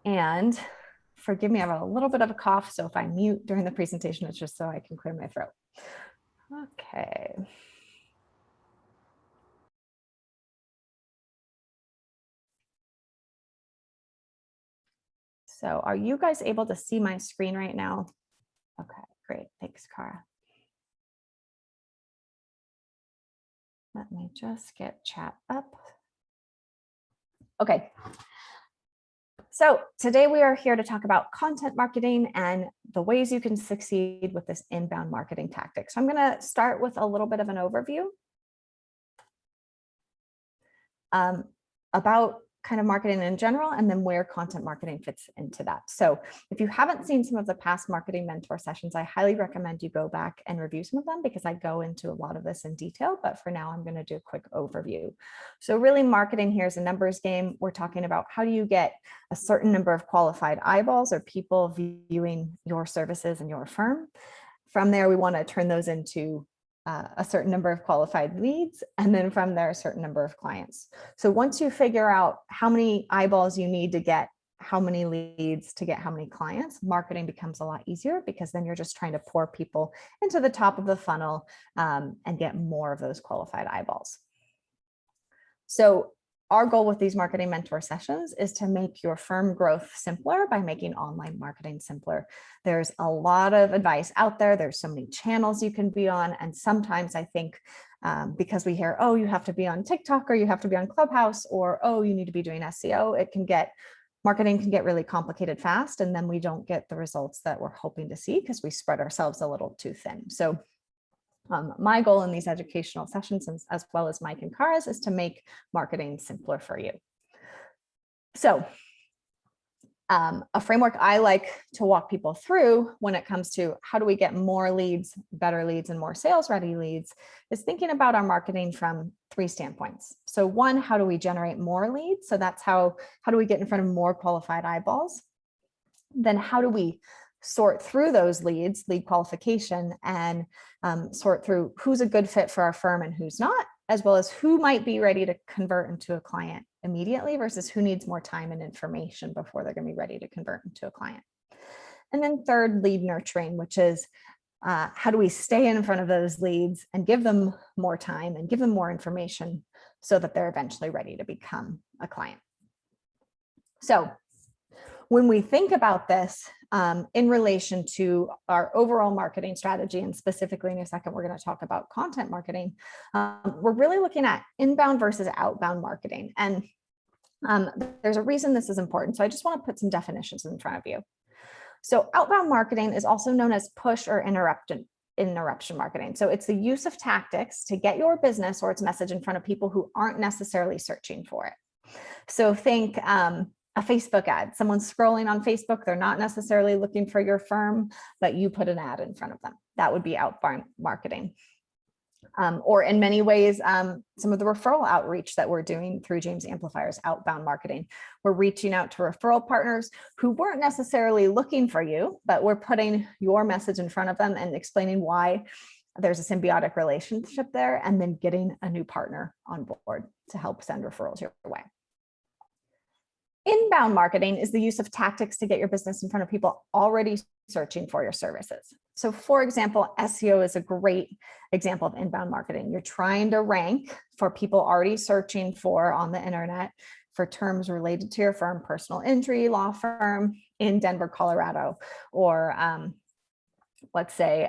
And forgive me, I have a little bit of a cough, so if I mute during the presentation, it's just so I can clear my throat. Okay. So are you guys able to see my screen right now? Okay, great. Thanks, Cara. Let me just get chat up. Okay. So today we are here to talk about content marketing and the ways you can succeed with this inbound marketing tactic. So I'm going to start with a little bit of an overview about kind of marketing in general, and then where content marketing fits into that. So if you haven't seen some of the past marketing mentor sessions, I highly recommend you go back and review some of them because I go into a lot of this in detail, but for now I'm going to do a quick overview. So really marketing here is a numbers game. We're talking about how do you get a certain number of qualified eyeballs or people viewing your services and your firm. From there, we want to turn those into a certain number of qualified leads, and then from there, a certain number of clients. So once you figure out how many eyeballs you need to get how many leads to get how many clients, marketing becomes a lot easier because then you're just trying to pour people into the top of the funnel and get more of those qualified eyeballs. So our goal with these marketing mentor sessions is to make your firm growth simpler by making online marketing simpler. There's a lot of advice out there. There's so many channels you can be on. And sometimes I think because we hear, oh, you have to be on TikTok or you have to be on Clubhouse or, oh, you need to be doing SEO, marketing can get really complicated fast. And then we don't get the results that we're hoping to see because we spread ourselves a little too thin. So my goal in these educational sessions, as well as Mike and Kara's, is to make marketing simpler for you. So a framework I like to walk people through when it comes to how do we get more leads, better leads, and more sales ready leads is thinking about our marketing from 3 standpoints. So one, how do we generate more leads? So that's how do we get in front of more qualified eyeballs? Then how do we sort through those leads, lead qualification, and sort through who's a good fit for our firm and who's not, as well as who might be ready to convert into a client immediately versus who needs more time and information before they're going to be ready to convert into a client. And then third, lead nurturing, which is how do we stay in front of those leads and give them more time and give them more information so that they're eventually ready to become a client. So when we think about this in relation to our overall marketing strategy, and specifically in a second, we're going to talk about content marketing, we're really looking at inbound versus outbound marketing. And there's a reason this is important. So I just want to put some definitions in front of you. So outbound marketing is also known as push or interruption marketing. So it's the use of tactics to get your business or its message in front of people who aren't necessarily searching for it. So think a Facebook ad, someone's scrolling on Facebook, they're not necessarily looking for your firm, but you put an ad in front of them. That would be outbound marketing. Or in many ways, some of the referral outreach that we're doing through James Amplifier's outbound marketing. We're reaching out to referral partners who weren't necessarily looking for you, but we're putting your message in front of them and explaining why there's a symbiotic relationship there, and then getting a new partner on board to help send referrals your way. Inbound marketing is the use of tactics to get your business in front of people already searching for your services. So for example, SEO is a great example of inbound marketing. You're trying to rank for people already searching for on the internet for terms related to your firm, personal injury law firm in Denver, Colorado, or let's say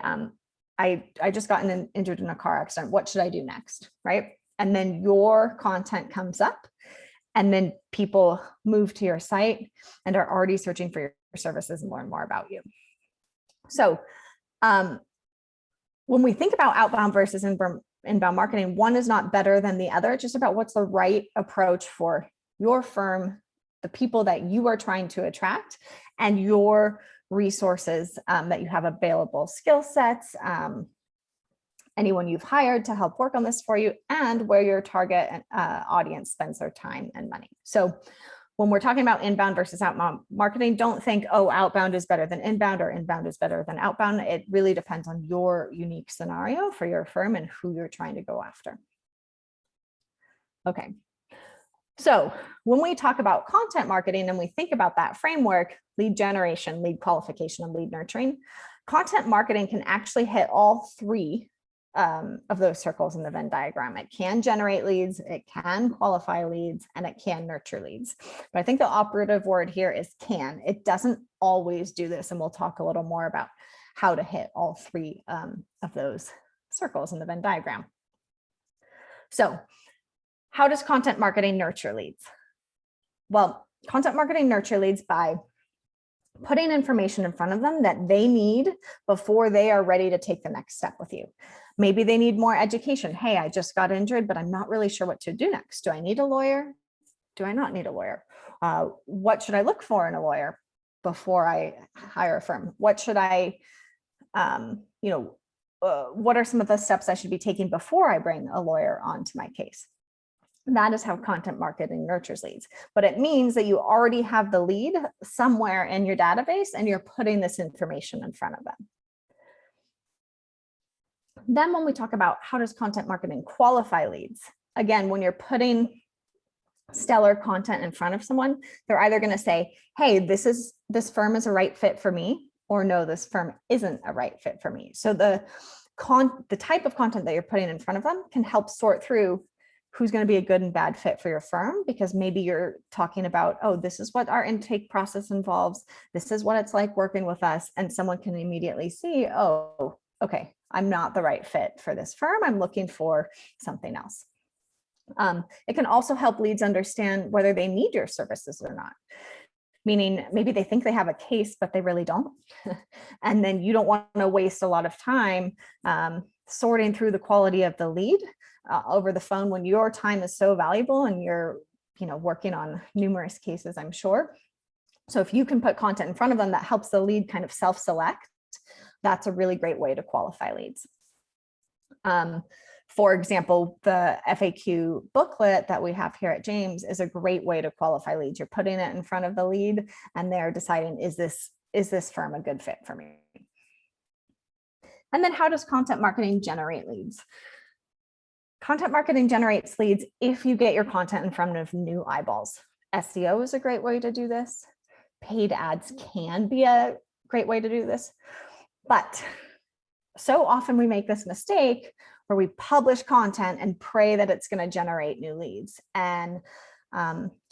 I just got injured in a car accident. What should I do next, right? And then your content comes up, and then people move to your site and are already searching for your services and learn more about you. So when we think about outbound versus inbound marketing, one is not better than the other. It's just about what's the right approach for your firm, the people that you are trying to attract, and your resources that you have available, skill sets, anyone you've hired to help work on this for you, and where your target audience spends their time and money. So when we're talking about inbound versus outbound marketing, don't think, oh, outbound is better than inbound or inbound is better than outbound. It really depends on your unique scenario for your firm and who you're trying to go after. Okay. So when we talk about content marketing and we think about that framework, lead generation, lead qualification, and lead nurturing, content marketing can actually hit all three of those circles in the Venn diagram. It can generate leads, it can qualify leads, and it can nurture leads. But I think the operative word here is can. It doesn't always do this, and we'll talk a little more about how to hit all three of those circles in the Venn diagram. So how does content marketing nurture leads? Well, content marketing nurture leads by putting information in front of them that they need before they are ready to take the next step with you. Maybe they need more education. Hey, I just got injured, but I'm not really sure what to do next. Do I need a lawyer? Do I not need a lawyer? What should I look for in a lawyer before I hire a firm? What should I, what are some of the steps I should be taking before I bring a lawyer onto my case? That is how content marketing nurtures leads. But it means that you already have the lead somewhere in your database and you're putting this information in front of them. Then when we talk about how does content marketing qualify leads, again, when you're putting stellar content in front of someone, they're either going to say, hey, this firm is a right fit for me, or no, this firm isn't a right fit for me. So the type of content that you're putting in front of them can help sort through who's going to be a good and bad fit for your firm, because maybe you're talking about, oh, this is what our intake process involves. This is what it's like working with us. And someone can immediately see, oh, okay, I'm not the right fit for this firm. I'm looking for something else. It can also help leads understand whether they need your services or not. Meaning maybe they think they have a case, but they really don't. And then you don't want to waste a lot of time sorting through the quality of the lead over the phone when your time is so valuable and you're working on numerous cases, I'm sure. So if you can put content in front of them that helps the lead kind of self-select, that's a really great way to qualify leads. For example, the FAQ booklet that we have here at James is a great way to qualify leads. You're putting it in front of the lead and they're deciding, is this firm a good fit for me? And then how does content marketing generate leads? Content marketing generates leads if you get your content in front of new eyeballs. SEO is a great way to do this. Paid ads can be a great way to do this. But so often we make this mistake where we publish content and pray that it's going to generate new leads. And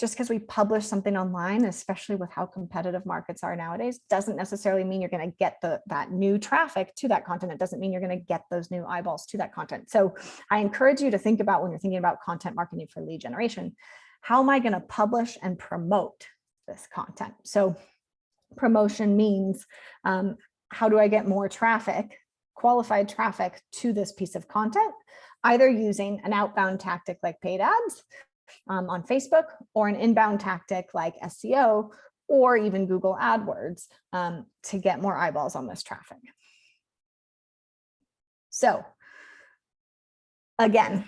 just because we publish something online, especially with how competitive markets are nowadays, doesn't necessarily mean you're going to get that new traffic to that content. It doesn't mean you're going to get those new eyeballs to that content. So I encourage you to think about, when you're thinking about content marketing for lead generation, how am I going to publish and promote this content? So promotion means, how do I get more traffic, qualified traffic to this piece of content, either using an outbound tactic like paid ads on Facebook, or an inbound tactic like SEO, or even Google AdWords to get more eyeballs on this traffic. So again,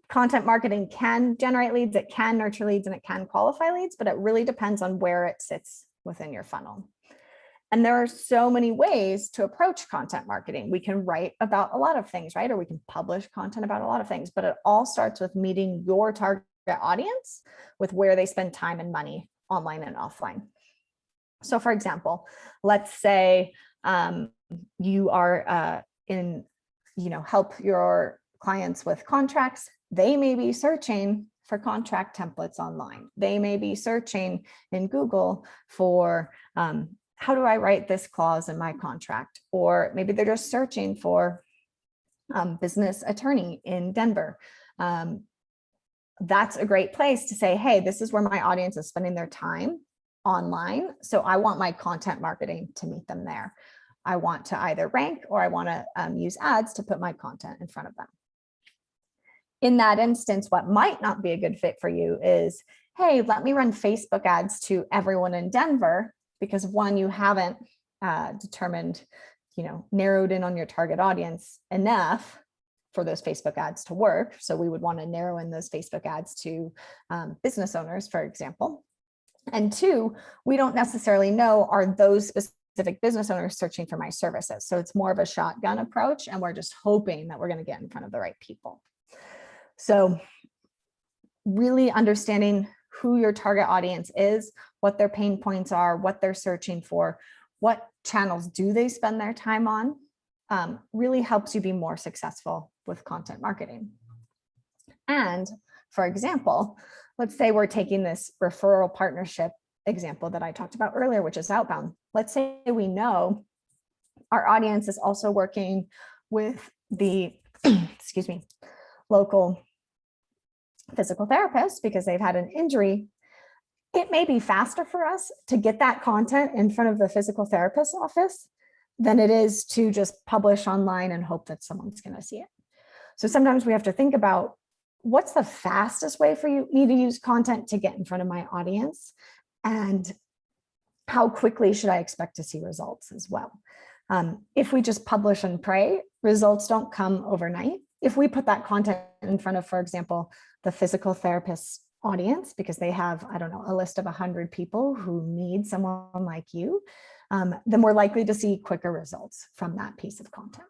content marketing can generate leads, it can nurture leads, and it can qualify leads, but it really depends on where it sits within your funnel. And there are so many ways to approach content marketing. We can write about a lot of things, right? Or we can publish content about a lot of things, but it all starts with meeting your target audience with where they spend time and money online and offline. So for example, let's say you are help your clients with contracts. They may be searching for contract templates online. They may be searching in Google for how do I write this clause in my contract? Or maybe they're just searching for business attorney in Denver. That's a great place to say, hey, this is where my audience is spending their time online. So I want my content marketing to meet them there. I want to either rank, or I want to use ads to put my content in front of them. In that instance, what might not be a good fit for you is, hey, let me run Facebook ads to everyone in Denver, because one, you haven't determined, narrowed in on your target audience enough for those Facebook ads to work. So we would want to narrow in those Facebook ads to business owners, for example. And two, we don't necessarily know, are those specific business owners searching for my services? So it's more of a shotgun approach, and we're just hoping that we're going to get in front of the right people. So really understanding who your target audience is, what their pain points are, what they're searching for, what channels do they spend their time on, really helps you be more successful with content marketing. And for example, let's say we're taking this referral partnership example that I talked about earlier, which is Outbound. Let's say we know our audience is also working with the, excuse me, local physical therapist because they've had an injury. It may be faster for us to get that content in front of the physical therapist's office than it is to just publish online and hope that someone's going to see it. So sometimes we have to think about what's the fastest way for me to use content to get in front of my audience, and how quickly should I expect to see results as well. If we just publish and pray, results don't come overnight. If we put that content in front of, for example, the physical therapist's audience, because they have, I don't know, a list of 100 people who need someone like you, then we're likely to see quicker results from that piece of content.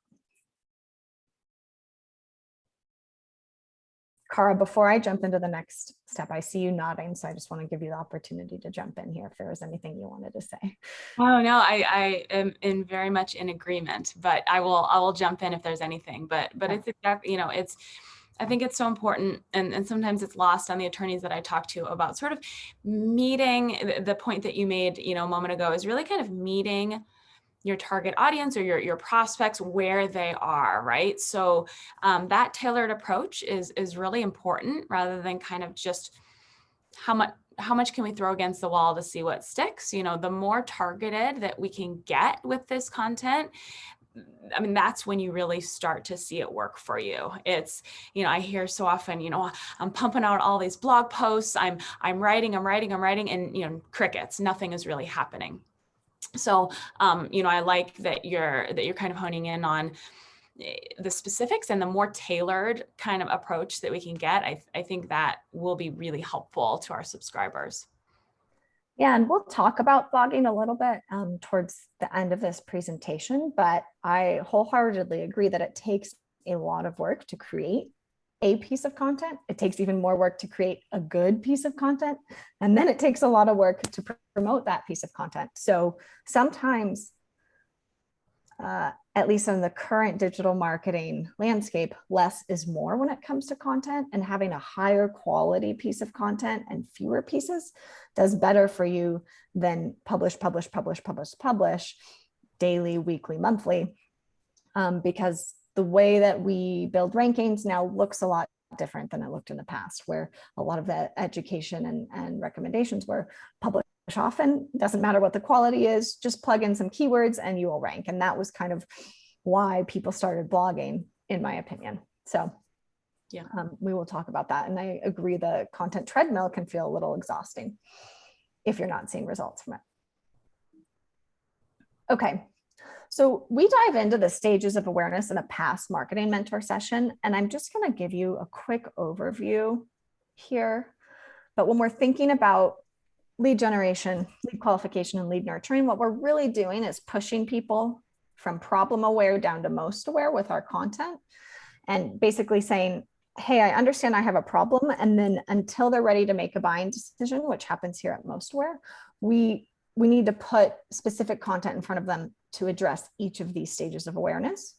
Cara, before I jump into the next step, I see you nodding, so I just want to give you the opportunity to jump in here if there was anything you wanted to say. Oh no, I am very much in agreement, but I will jump in if there's anything. But it's exactly, I think it's so important, and sometimes it's lost on the attorneys that I talk to about sort of meeting the point that you made, a moment ago, is really kind of meeting your target audience or your prospects where they are, right? So that tailored approach is really important, rather than kind of just how much can we throw against the wall to see what sticks. The more targeted that we can get with this content, I mean, that's when you really start to see it work for you. It's, I hear so often, I'm pumping out all these blog posts, I'm writing, and crickets, nothing is really happening. So, I like that you're kind of honing in on the specifics, and the more tailored kind of approach that we can get. I think that will be really helpful to our subscribers. Yeah, and we'll talk about blogging a little bit towards the end of this presentation, but I wholeheartedly agree that it takes a lot of work to create a piece of content. It takes even more work to create a good piece of content. And then it takes a lot of work to promote that piece of content. So sometimes, at least in the current digital marketing landscape, less is more when it comes to content, and having a higher quality piece of content and fewer pieces does better for you than publish daily, weekly, monthly, because the way that we build rankings now looks a lot different than it looked in the past, where a lot of the education and recommendations were published often. Doesn't matter what the quality is, just plug in some keywords and you will rank. And that was kind of why people started blogging, in my opinion. So yeah, we will talk about that. And I agree, the content treadmill can feel a little exhausting if you're not seeing results from it. Okay. So we dive into the stages of awareness in a past marketing mentor session, and I'm just going to give you a quick overview here. But when we're thinking about lead generation, lead qualification, and lead nurturing, what we're really doing is pushing people from problem aware down to most aware with our content, and basically saying, hey, I understand I have a problem. And then until they're ready to make a buying decision, which happens here at most aware, we need to put specific content in front of them to address each of these stages of awareness.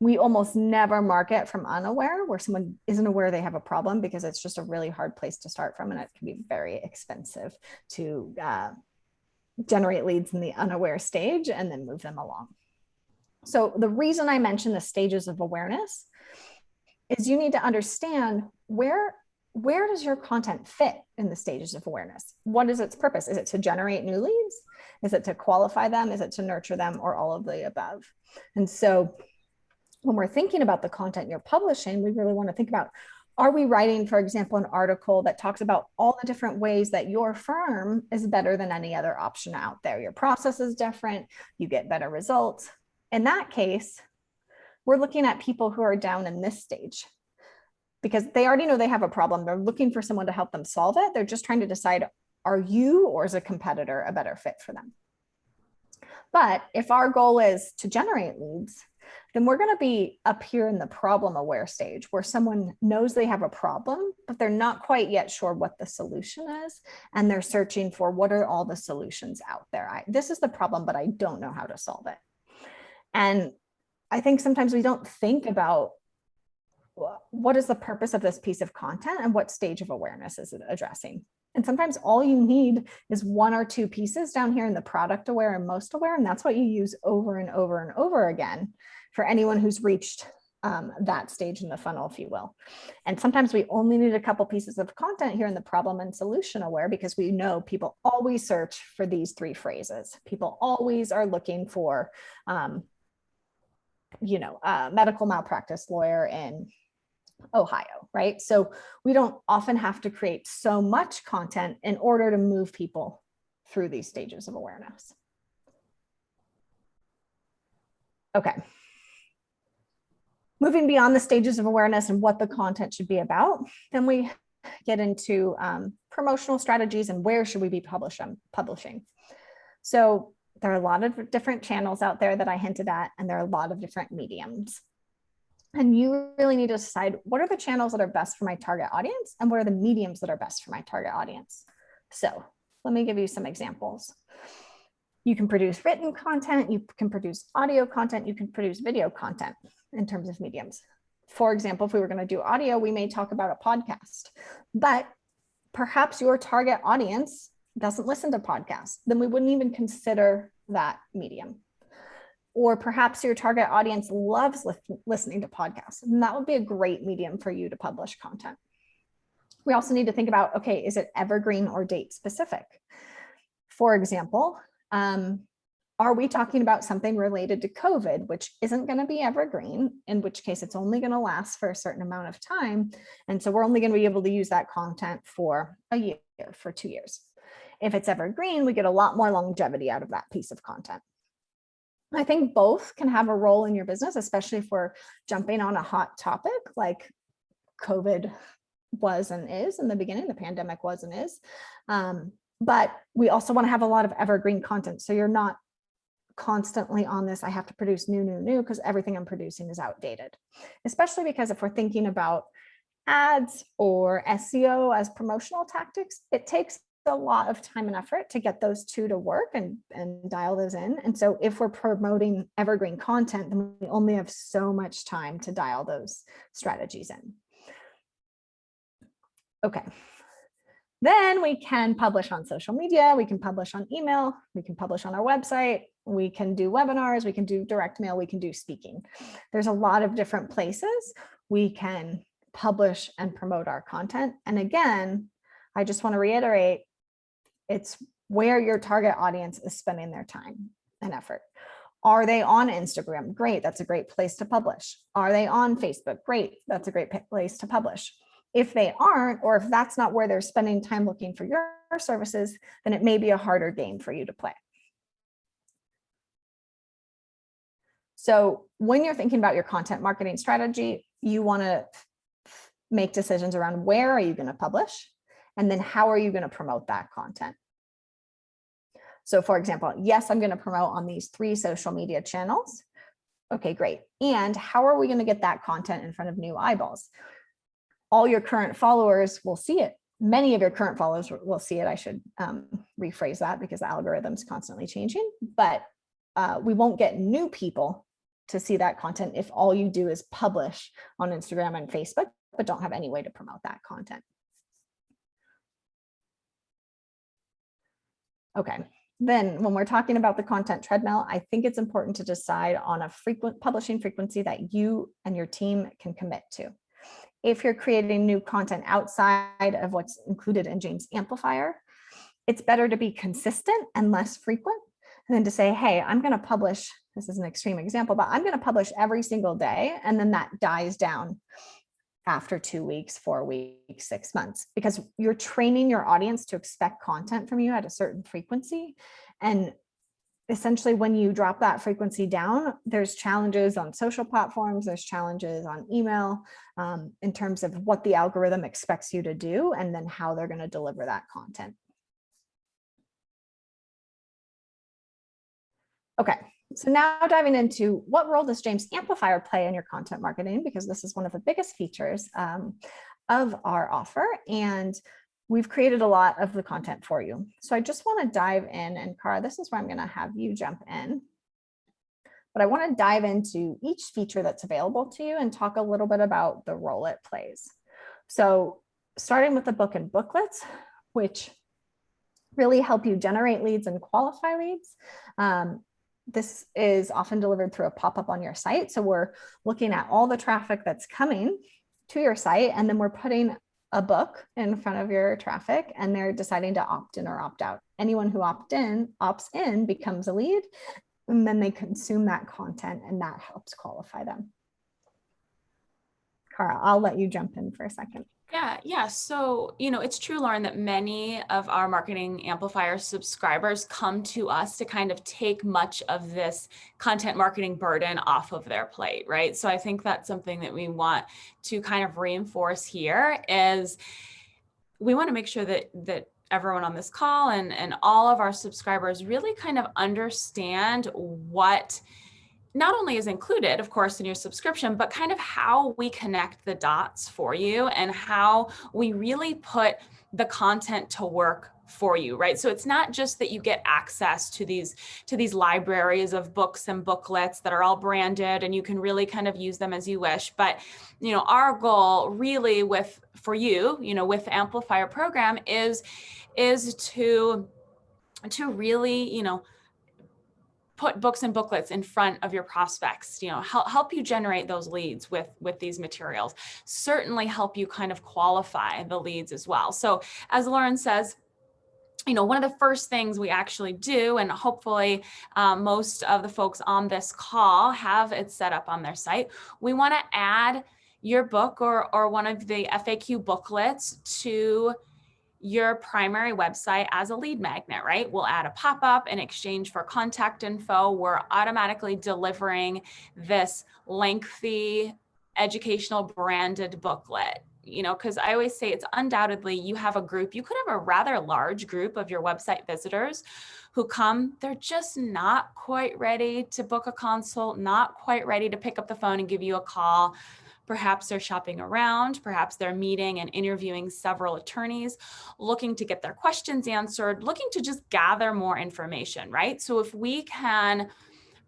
We almost never market from unaware, where someone isn't aware they have a problem, because it's just a really hard place to start from, and it can be very expensive to generate leads in the unaware stage and then move them along. So the reason I mention the stages of awareness is you need to understand where does your content fit in the stages of awareness? What is its purpose? Is it to generate new leads? Is it to qualify them? Is it to nurture them, or all of the above? And so when we're thinking about the content you're publishing, we really want to think about, are we writing, for example, an article that talks about all the different ways that your firm is better than any other option out there? Your process is different, you get better results. In that case, we're looking at people who are down in this stage, because they already know they have a problem. They're looking for someone to help them solve it. They're just trying to decide, are you or is a competitor a better fit for them? But if our goal is to generate leads, then we're going to be up here in the problem aware stage where someone knows they have a problem, but they're not quite yet sure what the solution is. And they're searching for what are all the solutions out there. This is the problem, but I don't know how to solve it. And I think sometimes we don't think about what is the purpose of this piece of content and what stage of awareness is it addressing. And sometimes all you need is one or two pieces down here in the product aware and most aware. And that's what you use over and over and over again for anyone who's reached that stage in the funnel, if you will. And sometimes we only need a couple pieces of content here in the problem and solution aware, because we know people always search for these three phrases. People always are looking for, a medical malpractice lawyer in Ohio, right? So we don't often have to create so much content in order to move people through these stages of awareness. Okay. Moving beyond the stages of awareness and what the content should be about, then we get into promotional strategies and where should we be publishing. So there are a lot of different channels out there that I hinted at, and there are a lot of different mediums. And you really need to decide what are the channels that are best for my target audience and what are the mediums that are best for my target audience. So let me give you some examples. You can produce written content, you can produce audio content, you can produce video content in terms of mediums. For example, if we were going to do audio, we may talk about a podcast, but perhaps your target audience doesn't listen to podcasts, then we wouldn't even consider that medium. Or perhaps your target audience loves listening to podcasts, and that would be a great medium for you to publish content. We also need to think about, okay, is it evergreen or date specific? For example, are we talking about something related to COVID, which isn't going to be evergreen, in which case it's only going to last for a certain amount of time. And so we're only going to be able to use that content for a year, for 2 years. If it's evergreen, we get a lot more longevity out of that piece of content. I think both can have a role in your business, especially if we're jumping on a hot topic like COVID was and is in the beginning, the pandemic was and is. But we also want to have a lot of evergreen content. So you're not constantly on this, I have to produce new, because everything I'm producing is outdated. Especially because if we're thinking about ads or SEO as promotional tactics, it takes a lot of time and effort to get those two to work and dial those in. And so if we're promoting evergreen content, then we only have so much time to dial those strategies in. Okay. Then we can publish on social media, we can publish on email, we can publish on our website, we can do webinars, we can do direct mail, we can do speaking. There's a lot of different places we can publish and promote our content. And again, I just want to reiterate, it's where your target audience is spending their time and effort. Are they on Instagram? Great, that's a great place to publish. Are they on Facebook? Great, that's a great place to publish. If they aren't, or if that's not where they're spending time looking for your services, then it may be a harder game for you to play. So when you're thinking about your content marketing strategy, you want to make decisions around where are you going to publish, and then how are you going to promote that content. So for example, yes, I'm going to promote on these 3 social media channels. Okay, great. And how are we going to get that content in front of new eyeballs? All your current followers will see it. Many of your current followers will see it. I should rephrase that because the algorithm's constantly changing, but we won't get new people to see that content if all you do is publish on Instagram and Facebook, but don't have any way to promote that content. Okay, then when we're talking about the content treadmill, I think it's important to decide on a publishing frequency that you and your team can commit to. If you're creating new content outside of what's included in James Amplifier, it's better to be consistent and less frequent than to say, hey, I'm going to publish, this is an extreme example, but I'm going to publish every single day. And then that dies down after 2 weeks, 4 weeks, 6 months, because you're training your audience to expect content from you at a certain frequency. And essentially, when you drop that frequency down, there's challenges on social platforms, there's challenges on email in terms of what the algorithm expects you to do and then how they're going to deliver that content. Okay, So now diving into what role does James Amplifier play in your content marketing, because this is one of the biggest features of our offer. And we've created a lot of the content for you. So I just want to dive in, and Cara, this is where I'm going to have you jump in. But I want to dive into each feature that's available to you and talk a little bit about the role it plays. So starting with the book and booklets, which really help you generate leads and qualify leads. This is often delivered through a pop-up on your site. So we're looking at all the traffic that's coming to your site, and then we're putting a book in front of your traffic, and they're deciding to opt in or opt out. Anyone who opts in becomes a lead, and then they consume that content, and that helps qualify them. Cara, I'll let you jump in for a second. Yeah. So, it's true, Lauren, that many of our Marketing Amplifier subscribers come to us to kind of take much of this content marketing burden off of their plate, right? So I think that's something that we want to kind of reinforce here is we want to make sure that everyone on this call and all of our subscribers really kind of understand what not only is included, of course, in your subscription, but kind of how we connect the dots for you and how we really put the content to work for you, right? So it's not just that you get access to these libraries of books and booklets that are all branded and you can really kind of use them as you wish. But, our goal really for you, with the Amplifier program is to really, put books and booklets in front of your prospects, help you generate those leads with these materials, certainly help you kind of qualify the leads as well. So as Lauren says, one of the first things we actually do, and hopefully most of the folks on this call have it set up on their site, we want to add your book or one of the FAQ booklets to your primary website as a lead magnet, right? We'll add a pop-up in exchange for contact info. We're automatically delivering this lengthy educational branded booklet, because I always say it's undoubtedly you have a group, you could have a rather large group of your website visitors who come, they're just not quite ready to book a consult, not quite ready to pick up the phone and give you a call. Perhaps they're shopping around, perhaps they're meeting and interviewing several attorneys, looking to get their questions answered, looking to just gather more information, right? So if we can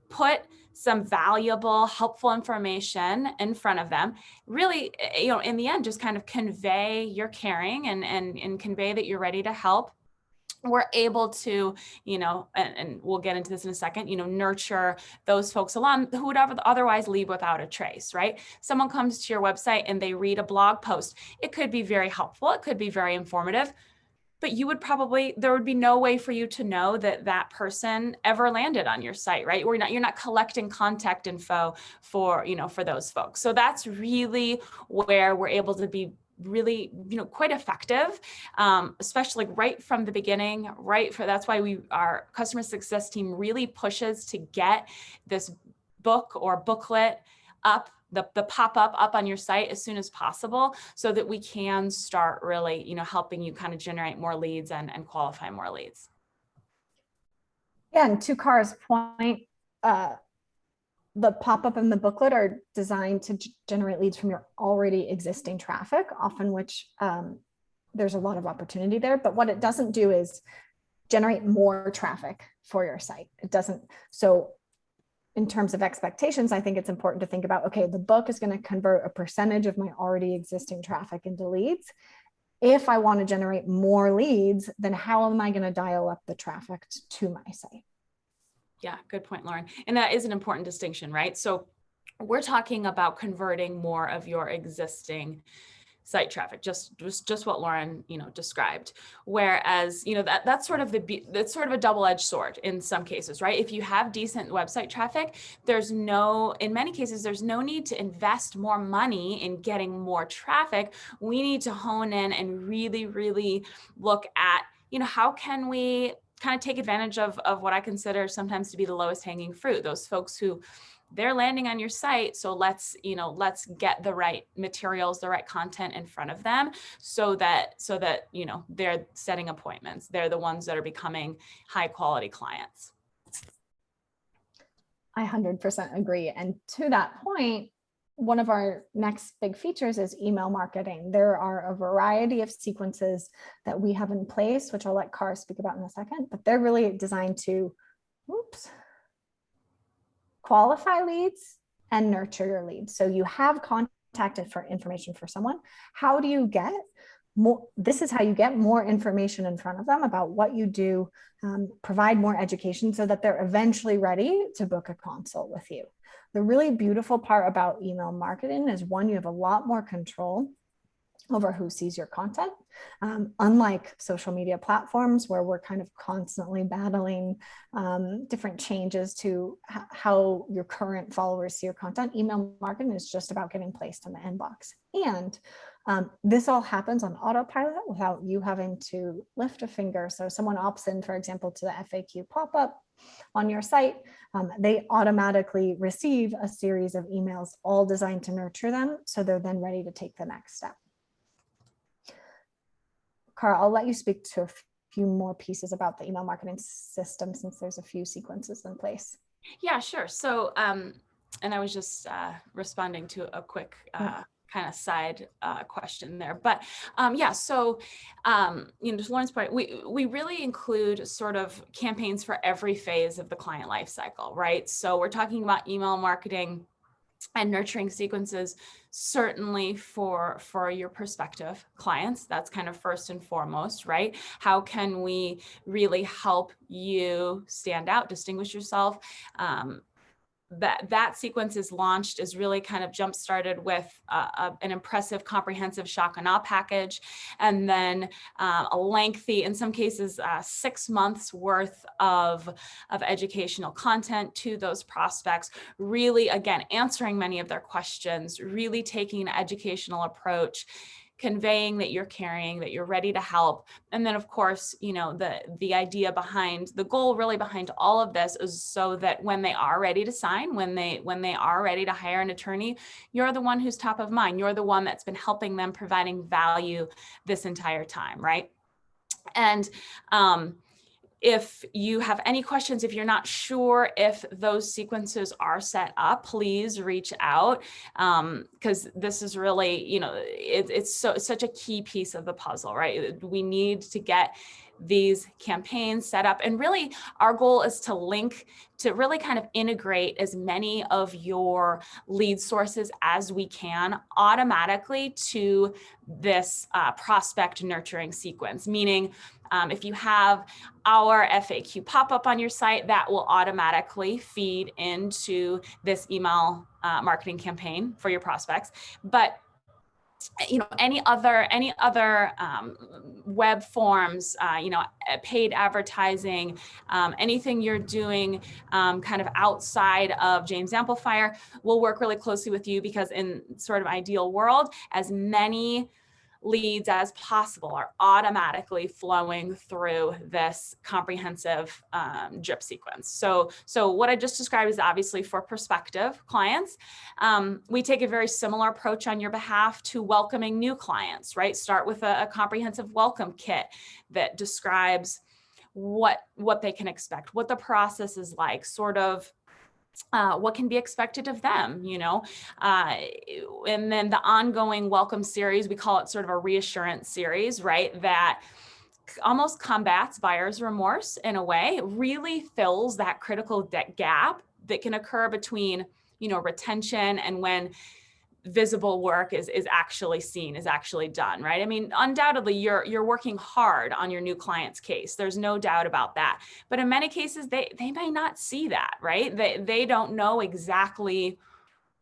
put some valuable, helpful information in front of them, really, in the end, just kind of convey your caring and convey that you're ready to help, we're able to, and we'll get into this in a second, nurture those folks along who would otherwise leave without a trace, right? Someone comes to your website and they read a blog post. It could be very helpful. It could be very informative, but there would be no way for you to know that person ever landed on your site, right? You're not collecting contact info for those folks. So that's really where we're able to be really, quite effective, especially right from the beginning, that's why our customer success team really pushes to get this book or booklet up, the pop-up up on your site as soon as possible so that we can start really, helping you kind of generate more leads and qualify more leads. Yeah, and to Cara's point, the pop-up and the booklet are designed to generate leads from your already existing traffic, often which there's a lot of opportunity there. But what it doesn't do is generate more traffic for your site. It doesn't. So in terms of expectations, I think it's important to think about, okay, the book is going to convert a percentage of my already existing traffic into leads. If I want to generate more leads, then how am I going to dial up the traffic to my site? Yeah, good point, Lauren. And that is an important distinction, right? So we're talking about converting more of your existing site traffic, just what Lauren, described. Whereas, that's sort of a double-edged sword in some cases, right? If you have decent website traffic, in many cases, there's no need to invest more money in getting more traffic. We need to hone in and really, really look at, how can we kind of take advantage of what I consider sometimes to be the lowest hanging fruit, those folks who they're landing on your site. So let's get the right materials, the right content in front of them so that, they're setting appointments. They're the ones that are becoming high quality clients. I 100% agree. And to that point, one of our next big features is email marketing. There are a variety of sequences that we have in place, which I'll let Cara speak about in a second, but they're really designed to, qualify leads and nurture your leads. So you have contacted for information for someone. How do you get more? This is how you get more information in front of them about what you do, provide more education so that they're eventually ready to book a consult with you. The really beautiful part about email marketing is, one, you have a lot more control over who sees your content. Unlike social media platforms where we're kind of constantly battling different changes to how your current followers see your content, email marketing is just about getting placed in the inbox. And this all happens on autopilot without you having to lift a finger. So someone opts in, for example, to the FAQ pop-up on your site, they automatically receive a series of emails all designed to nurture them, so they're then ready to take the next step. Cara, I'll let you speak to a few more pieces about the email marketing system since there's a few sequences in place. Yeah, sure. So, and I was just responding to a quick kind of side question there, but yeah. So, to Lauren's point, we really include sort of campaigns for every phase of the client life cycle, right? So we're talking about email marketing and nurturing sequences, certainly for your prospective clients. That's kind of first and foremost, right? How can we really help you stand out, distinguish yourself? That sequence is launched, is really kind of jump started with an impressive comprehensive shock and awe package, and then a lengthy, in some cases, 6 months worth of educational content to those prospects, really, again, answering many of their questions, really taking an educational approach, conveying that you're caring, that you're ready to help. And then, of course, the idea behind, the goal really behind all of this is so that when they are ready to sign, when they are ready to hire an attorney, you're the one who's top of mind. You're the one that's been helping them, providing value this entire time, right? And if you have any questions, if you're not sure if those sequences are set up, please reach out, because this is really, it's such a key piece of the puzzle, right? We need to get these campaigns set up, and really our goal is to link, to really kind of integrate as many of your lead sources as we can automatically to this prospect nurturing sequence, meaning if you have our FAQ pop-up on your site, that will automatically feed into this email marketing campaign for your prospects. But any other web forms, paid advertising, anything you're doing kind of outside of James Amplifier, we'll work really closely with you, because in sort of ideal world, as many leads as possible are automatically flowing through this comprehensive drip sequence. So what I just described is obviously for prospective clients. We take a very similar approach on your behalf to welcoming new clients, right? Start with a comprehensive welcome kit that describes what they can expect, what the process is like, sort of what can be expected of them, and then the ongoing welcome series, we call it sort of a reassurance series, right? That almost combats buyer's remorse in a way, really fills that critical gap that can occur between, retention and when visible work is actually seen, is actually done, right? I mean, undoubtedly you're working hard on your new client's case. There's no doubt about that. But in many cases, they may not see that, right? They don't know exactly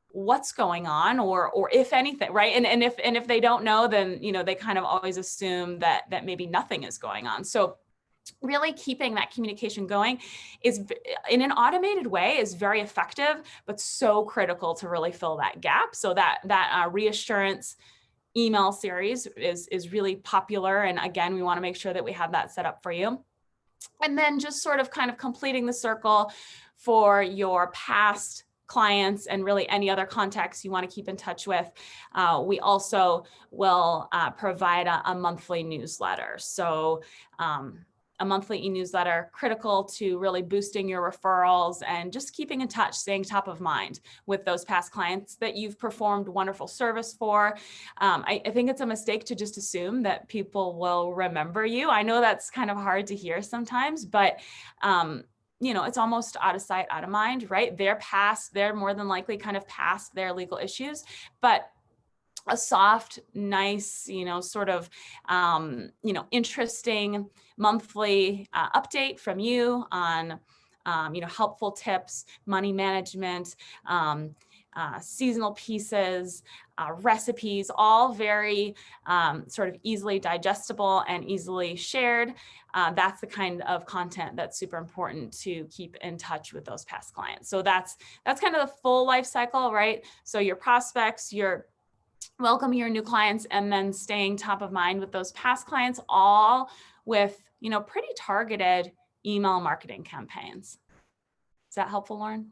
what's going on or if anything, right? And if they don't know, then, they kind of always assume that maybe nothing is going on. So really keeping that communication going is, in an automated way, is very effective, but so critical to really fill that gap. So that reassurance email series is really popular. And again, we want to make sure that we have that set up for you. And then just sort of kind of completing the circle for your past clients and really any other contacts you want to keep in touch with. We also will provide a monthly newsletter. So a monthly e-newsletter, critical to really boosting your referrals and just keeping in touch, staying top of mind with those past clients that you've performed wonderful service for. I think it's a mistake to just assume that people will remember you. I know that's kind of hard to hear sometimes, but it's almost out of sight, out of mind, right? They're more than likely kind of past their legal issues, but a soft, nice, sort of, interesting monthly update from you on, helpful tips, money management, seasonal pieces, recipes, all very sort of easily digestible and easily shared. That's the kind of content that's super important to keep in touch with those past clients. So that's kind of the full life cycle, right? So your prospects, your welcoming your new clients, and then staying top of mind with those past clients, all with, pretty targeted email marketing campaigns. Is that helpful, Lauren?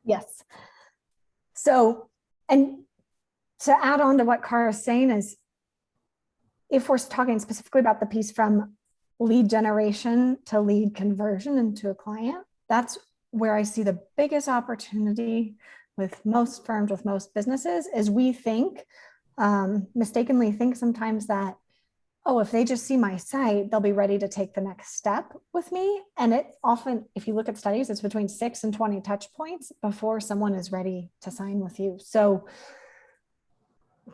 Yes. So, and to add on to what Cara is saying is, if we're talking specifically about the piece from lead generation to lead conversion into a client, that's where I see the biggest opportunity with most firms, with most businesses, is we mistakenly think sometimes that, oh, if they just see my site, they'll be ready to take the next step with me. And it often, if you look at studies, it's between 6 and 20 touch points before someone is ready to sign with you. So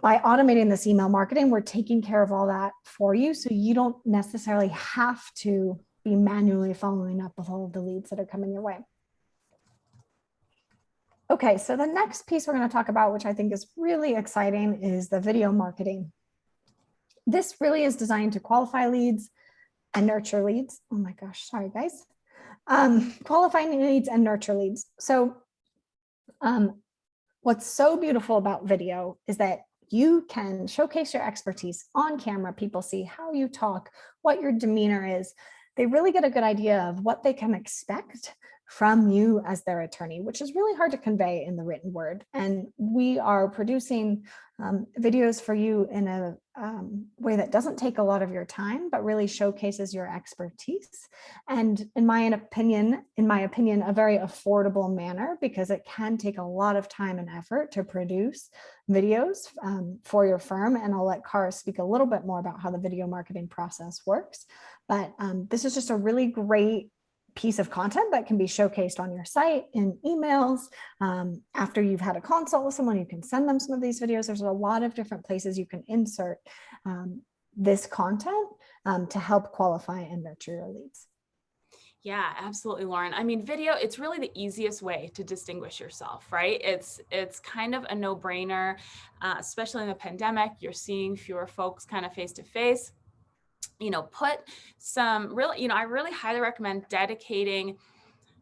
by automating this email marketing, we're taking care of all that for you. So you don't necessarily have to be manually following up with all of the leads that are coming your way. Okay, so the next piece we're going to talk about, which I think is really exciting, is the video marketing. This really is designed to qualify leads and nurture leads. Oh my gosh, sorry guys. Qualifying leads and nurture leads. So what's so beautiful about video is that you can showcase your expertise on camera. People see how you talk, what your demeanor is. They really get a good idea of what they can expect from you as their attorney, which is really hard to convey in the written word. And we are producing videos for you in a way that doesn't take a lot of your time, but really showcases your expertise. And in my opinion, a very affordable manner, because it can take a lot of time and effort to produce videos for your firm. And I'll let Cara speak a little bit more about how the video marketing process works. But this is just a really great piece of content that can be showcased on your site, in emails. After you've had a consult with someone, you can send them some of these videos. There's a lot of different places you can insert this content to help qualify and nurture your leads. Yeah, absolutely, Lauren. I mean, video, it's really the easiest way to distinguish yourself, right? It's kind of a no-brainer, especially in the pandemic. You're seeing fewer folks kind of face to face. Put some really, I really highly recommend dedicating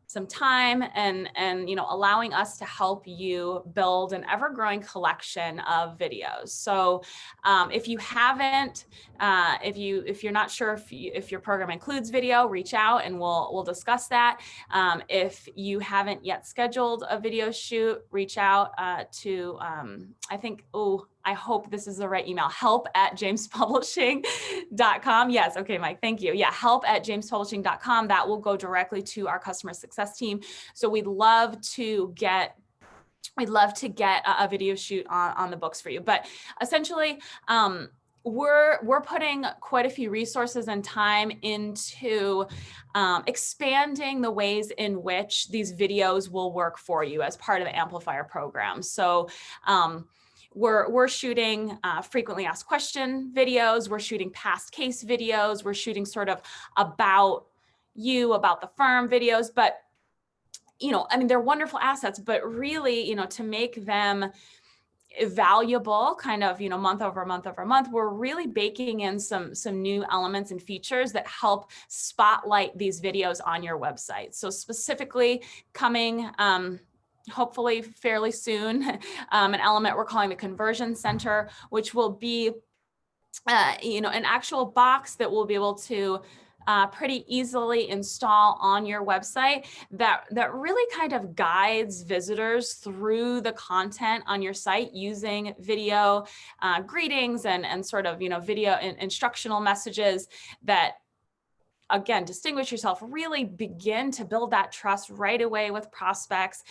some time and allowing us to help you build an ever-growing collection of videos. So if you haven't, if you're not sure if your program includes video, reach out and we'll discuss that. If you haven't yet scheduled a video shoot, reach out to I hope this is the right email, help@jamespublishing.com. Yes. Okay, Mike, thank you. Yeah, help@jamespublishing.com. That will go directly to our customer success team. So we'd love to get a video shoot on the books for you. But essentially, we're putting quite a few resources and time into expanding the ways in which these videos will work for you as part of the Amplifier program. So we're shooting frequently asked question videos. We're shooting past case videos. We're shooting sort of about you, about the firm videos. But, they're wonderful assets, but really, to make them valuable kind of, month over month over month, we're really baking in some new elements and features that help spotlight these videos on your website. So specifically coming, hopefully fairly soon, an element we're calling the Conversion Center, which will be, an actual box that will be able to pretty easily install on your website that really kind of guides visitors through the content on your site using video greetings and sort of, video instructional messages that, again, distinguish yourself, really begin to build that trust right away with prospects.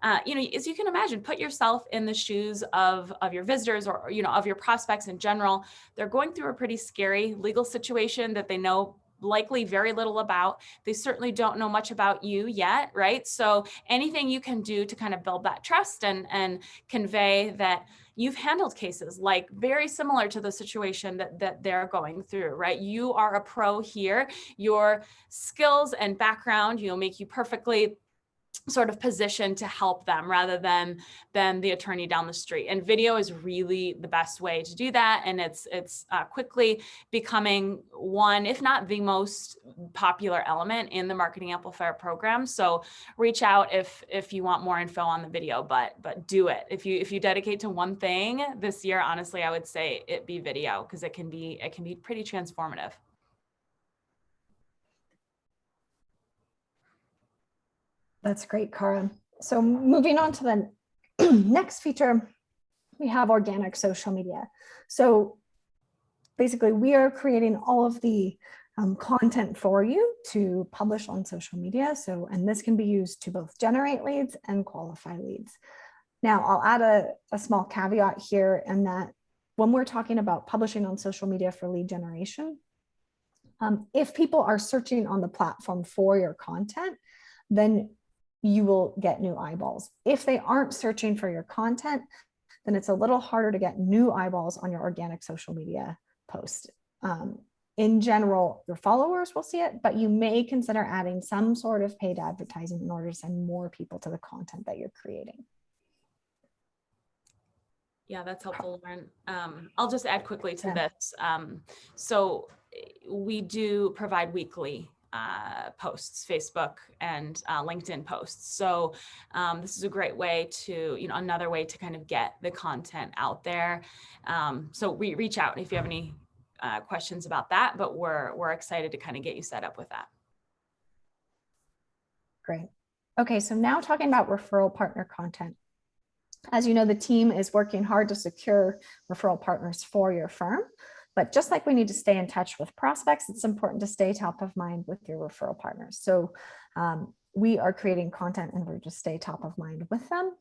As you can imagine, put yourself in the shoes of your visitors or, of your prospects in general. They're going through a pretty scary legal situation that they know likely very little about. They certainly don't know much about you yet, right? So anything you can do to kind of build that trust and convey that you've handled cases like very similar to the situation that they're going through, right? You are a pro here. Your skills and background, make you perfectly sort of positioned to help them rather than the attorney down the street. And video is really the best way to do that. And it's quickly becoming one, if not the most popular element in the Marketing Amplifier program. So reach out if you want more info on the video, but do it. If you dedicate to one thing this year, honestly, I would say it be video, because it can be pretty transformative. That's great, Cara. So moving on to the next feature, we have organic social media. So basically, we are creating all of the content for you to publish on social media. And this can be used to both generate leads and qualify leads. Now, I'll add a small caveat here, in that when we're talking about publishing on social media for lead generation, if people are searching on the platform for your content, then you will get new eyeballs. If they aren't searching for your content, then it's a little harder to get new eyeballs on your organic social media post. In general, your followers will see it, but you may consider adding some sort of paid advertising in order to send more people to the content that you're creating. Yeah, that's helpful, Lauren. I'll just add quickly to this. So we do provide weekly posts, Facebook and LinkedIn posts. So this is a great way to, another way to kind of get the content out there. So we reach out if you have any questions about that, but we're excited to kind of get you set up with that. Great. Okay, so now talking about referral partner content. As you know, the team is working hard to secure referral partners for your firm. But just like we need to stay in touch with prospects, it's important to stay top of mind with your referral partners. So we are creating content in order to stay top of mind with them,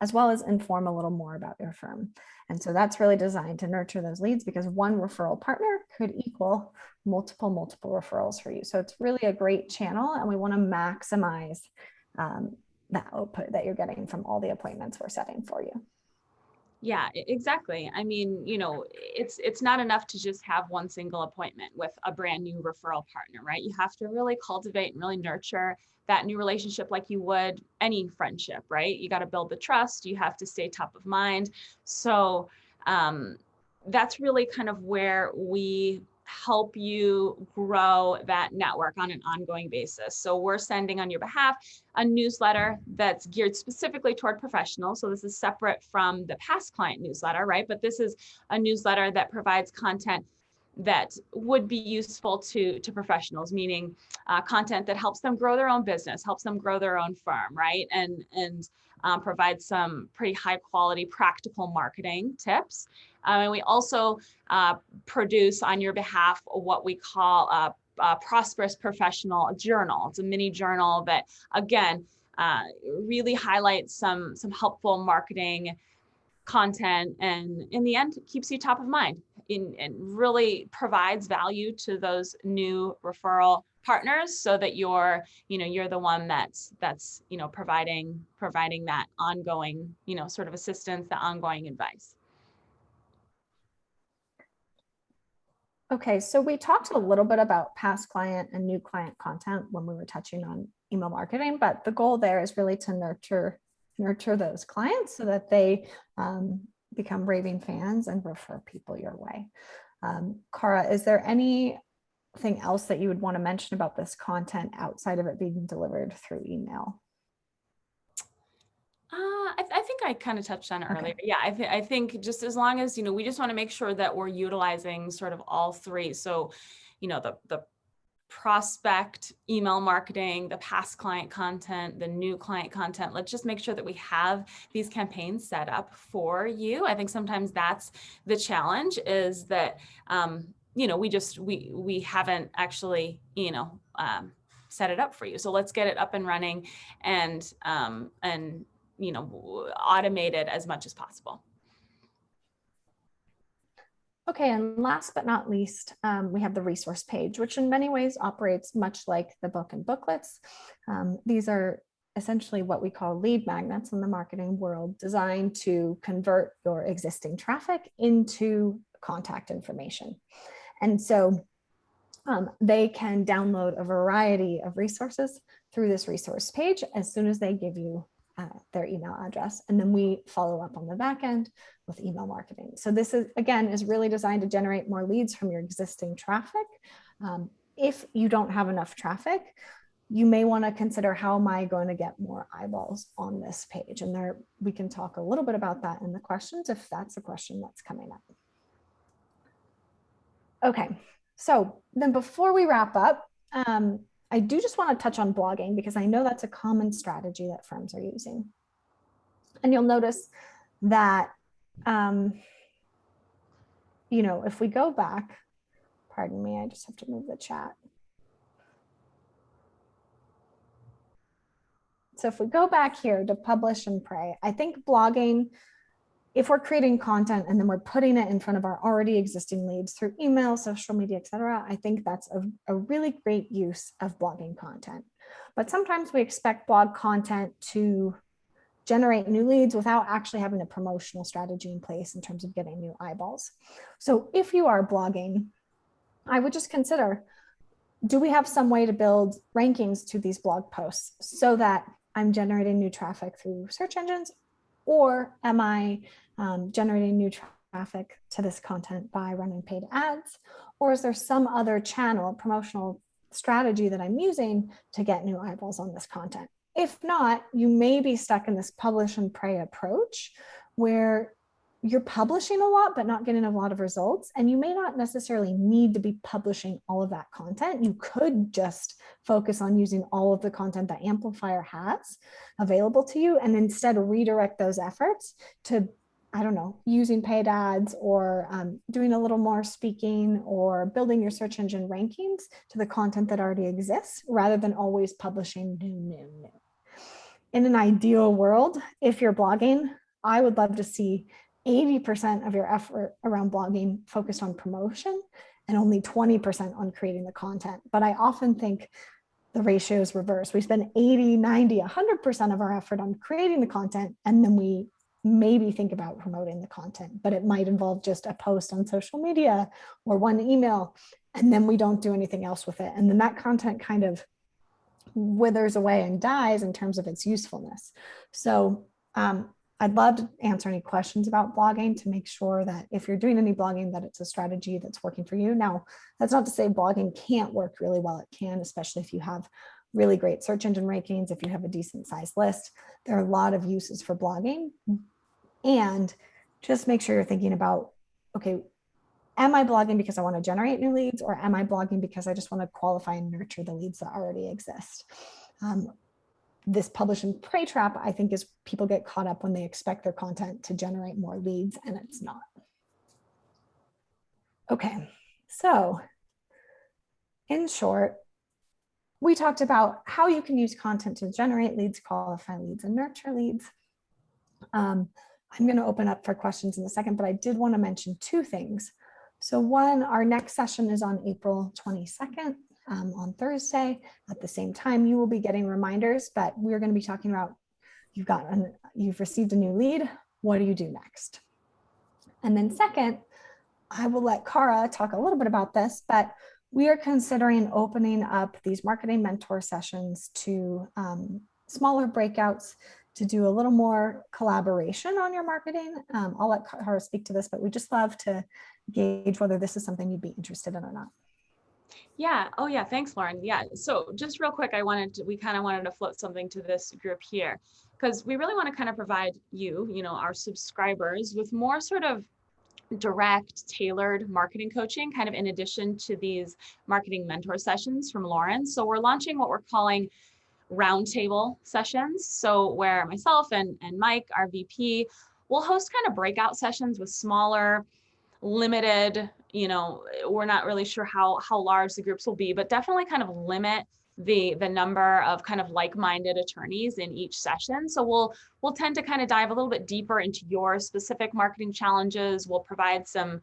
as well as inform a little more about your firm. And so that's really designed to nurture those leads, because one referral partner could equal multiple referrals for you. So it's really a great channel, and we want to maximize that output that you're getting from all the appointments we're setting for you. Yeah, exactly. I mean, it's not enough to just have one single appointment with a brand new referral partner, right? You have to really cultivate and really nurture that new relationship like you would any friendship, right? You got to build the trust. You have to stay top of mind. So that's really kind of where we help you grow that network on an ongoing basis. So we're sending on your behalf a newsletter that's geared specifically toward professionals. So this is separate from the past client newsletter, right? But this is a newsletter that provides content that would be useful to professionals, meaning content that helps them grow their own business, helps them grow their own firm, right? And provides some pretty high quality practical marketing tips. And we also produce on your behalf what we call a prosperous professional journal. It's a mini journal that, again, really highlights some helpful marketing content, and in the end keeps you top of mind and really provides value to those new referral partners, so that you're the one that's providing that ongoing sort of assistance, the ongoing advice. Okay, so we talked a little bit about past client and new client content when we were touching on email marketing, but the goal there is really to nurture those clients so that they become raving fans and refer people your way. Cara, is there anything else that you would want to mention about this content outside of it being delivered through email? I think I kind of touched on it earlier. Yeah, I think just as long as, we just want to make sure that we're utilizing sort of all three. So, the prospect email marketing, the past client content, the new client content. Let's just make sure that we have these campaigns set up for you. I think sometimes that's the challenge, is that, we haven't actually, set it up for you. So let's get it up and running and automate it as much as possible. Okay, and last but not least, we have the resource page, which in many ways operates much like the book and booklets. These are essentially what we call lead magnets in the marketing world, designed to convert your existing traffic into contact information. And so they can download a variety of resources through this resource page as soon as they give you their email address. And then we follow up on the back end with email marketing. So this is, again, is really designed to generate more leads from your existing traffic. If you don't have enough traffic, you may want to consider, how am I going to get more eyeballs on this page? And there, we can talk a little bit about that in the questions, if that's a question that's coming up. Okay, so then before we wrap up, I do just want to touch on blogging, because I know that's a common strategy that firms are using. And you'll notice that, if we go back, pardon me, I just have to move the chat. So if we go back here to publish and pray, I think blogging, if we're creating content and then we're putting it in front of our already existing leads through email, social media, et cetera, I think that's a really great use of blogging content. But sometimes we expect blog content to generate new leads without actually having a promotional strategy in place in terms of getting new eyeballs. So if you are blogging, I would just consider, do we have some way to build rankings to these blog posts so that I'm generating new traffic through search engines? Or am I generating new traffic to this content by running paid ads? Or is there some other channel, promotional strategy that I'm using to get new eyeballs on this content? If not, you may be stuck in this publish and pray approach, where you're publishing a lot, but not getting a lot of results. And you may not necessarily need to be publishing all of that content. You could just focus on using all of the content that Amplifier has available to you, and instead redirect those efforts to, I don't know, using paid ads, or doing a little more speaking, or building your search engine rankings to the content that already exists, rather than always publishing new. In an ideal world, if you're blogging, I would love to see 80% of your effort around blogging focused on promotion and only 20% on creating the content. But I often think the ratio is reversed. We spend 80, 90, 100% of our effort on creating the content, and then we maybe think about promoting the content, but it might involve just a post on social media or one email, and then we don't do anything else with it. And then that content kind of withers away and dies in terms of its usefulness. So I'd love to answer any questions about blogging, to make sure that if you're doing any blogging, that it's a strategy that's working for you. Now, that's not to say blogging can't work really well. It can, especially if you have really great search engine rankings, if you have a decent sized list. There are a lot of uses for blogging. And just make sure you're thinking about, okay, am I blogging because I want to generate new leads, or am I blogging because I just want to qualify and nurture the leads that already exist? This publish and pray trap, I think, is people get caught up when they expect their content to generate more leads, and it's not. Okay, so in short, we talked about how you can use content to generate leads, qualify leads, and nurture leads. I'm going to open up for questions in a second, but I did want to mention two things. So one, our next session is on April 22nd. On Thursday at the same time. You will be getting reminders, but we're going to be talking about, you've received a new lead. What do you do next? And then second, I will let Cara talk a little bit about this, but we are considering opening up these marketing mentor sessions to smaller breakouts, to do a little more collaboration on your marketing. I'll let Cara speak to this, but we just love to gauge whether this is something you'd be interested in or not. Yeah. Oh yeah. Thanks, Lauren. Yeah. So just real quick, we kind of wanted to float something to this group here, because we really want to kind of provide you, our subscribers, with more sort of direct, tailored marketing coaching, kind of in addition to these marketing mentor sessions from Lauren. So we're launching what we're calling roundtable sessions. So where myself and Mike, our VP, will host kind of breakout sessions with smaller, limited, we're not really sure how large the groups will be, but definitely kind of limit the number of kind of like-minded attorneys in each session. So we'll tend to kind of dive a little bit deeper into your specific marketing challenges. We'll provide some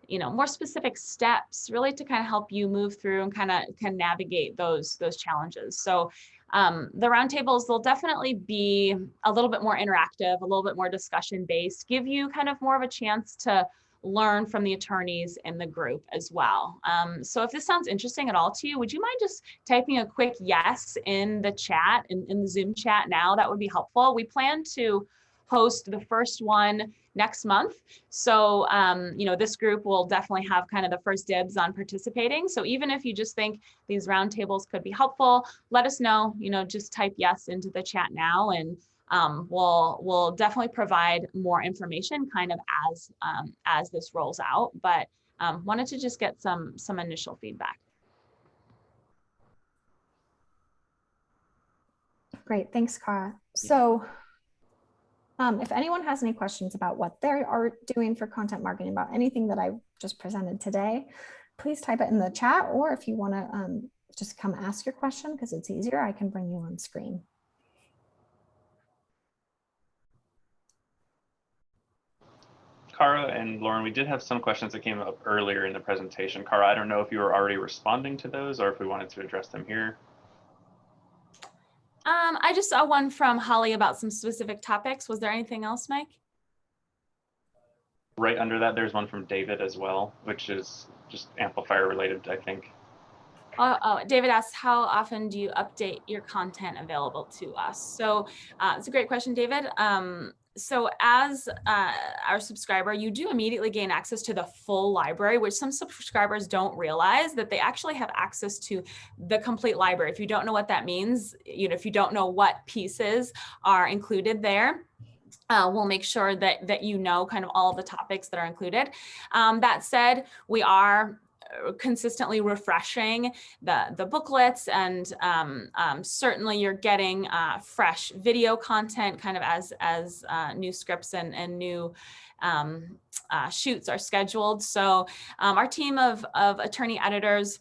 more specific steps really to kind of help you move through and kind of can navigate those challenges. So the roundtables, they'll definitely be a little bit more interactive, a little bit more discussion based, give you kind of more of a chance to learn from the attorneys in the group as well. So if this sounds interesting at all to you, would you mind just typing a quick yes in the chat, in the Zoom chat now? That would be helpful. We plan to host the first one next month. So, this group will definitely have kind of the first dibs on participating. So even if you just think these roundtables could be helpful, let us know, just type yes into the chat now, and we'll definitely provide more information kind of as this rolls out, but wanted to just get some initial feedback. Great, thanks, Cara. So if anyone has any questions about what they are doing for content marketing, about anything that I just presented today, please type it in the chat, or if you want to just come ask your question because it's easier, I can bring you on screen. Cara and Lauren, we did have some questions that came up earlier in the presentation. Cara, I don't know if you were already responding to those or if we wanted to address them here. I just saw one from Holly about some specific topics. Was there anything else, Mike? Right under that, there's one from David as well, which is just Amplifier related, I think. Oh, David asks, how often do you update your content available to us? So it's a great question, David. So as our subscriber, you do immediately gain access to the full library, which some subscribers don't realize that they actually have access to the complete library. If you don't know what that means, if you don't know what pieces are included there, we'll make sure that kind of all the topics that are included. That said, we are consistently refreshing the booklets, and certainly you're getting fresh video content kind of as new scripts and new shoots are scheduled. So our team of attorney editors,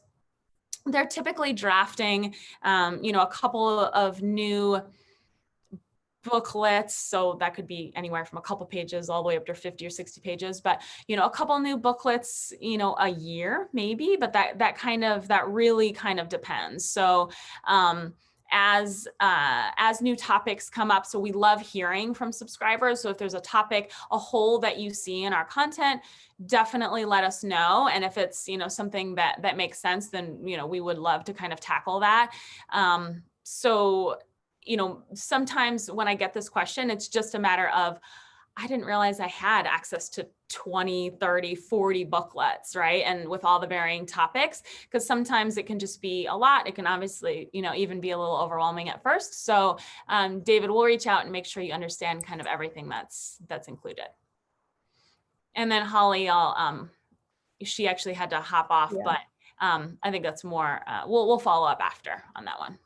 they're typically drafting a couple of new booklets, so that could be anywhere from a couple pages all the way up to 50 or 60 pages, but a couple new booklets a year maybe, but that really kind of depends. So as new topics come up, so we love hearing from subscribers. So if there's a topic, a hole that you see in our content, definitely let us know. And if it's something that makes sense, then we would love to kind of tackle that. So sometimes when I get this question, it's just a matter of, I didn't realize I had access to 20, 30, 40 booklets, right? And with all the varying topics, because sometimes it can just be a lot. It can obviously, even be a little overwhelming at first. So David, we'll reach out and make sure you understand kind of everything that's included. And then Holly, she actually had to hop off, yeah. But I think that's more, we'll follow up after on that one.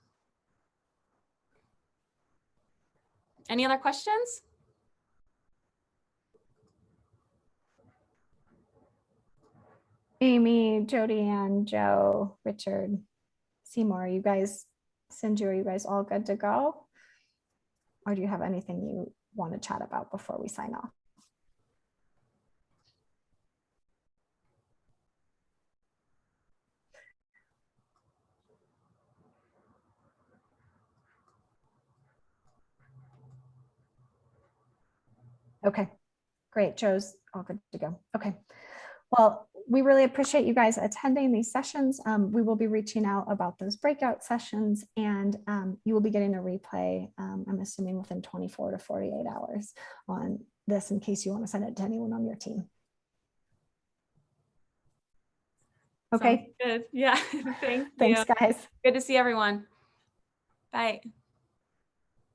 Any other questions? Amy, Jody Ann, Joe, Richard, Seymour, Sinju, are you guys all good to go? Or do you have anything you want to chat about before we sign off? Okay, great. Joe's all good to go. Okay. Well, we really appreciate you guys attending these sessions. We will be reaching out about those breakout sessions, and you will be getting a replay, I'm assuming within 24 to 48 hours on this, in case you want to send it to anyone on your team. Okay. Sounds good. Yeah. Thanks, guys. Good to see everyone. Bye.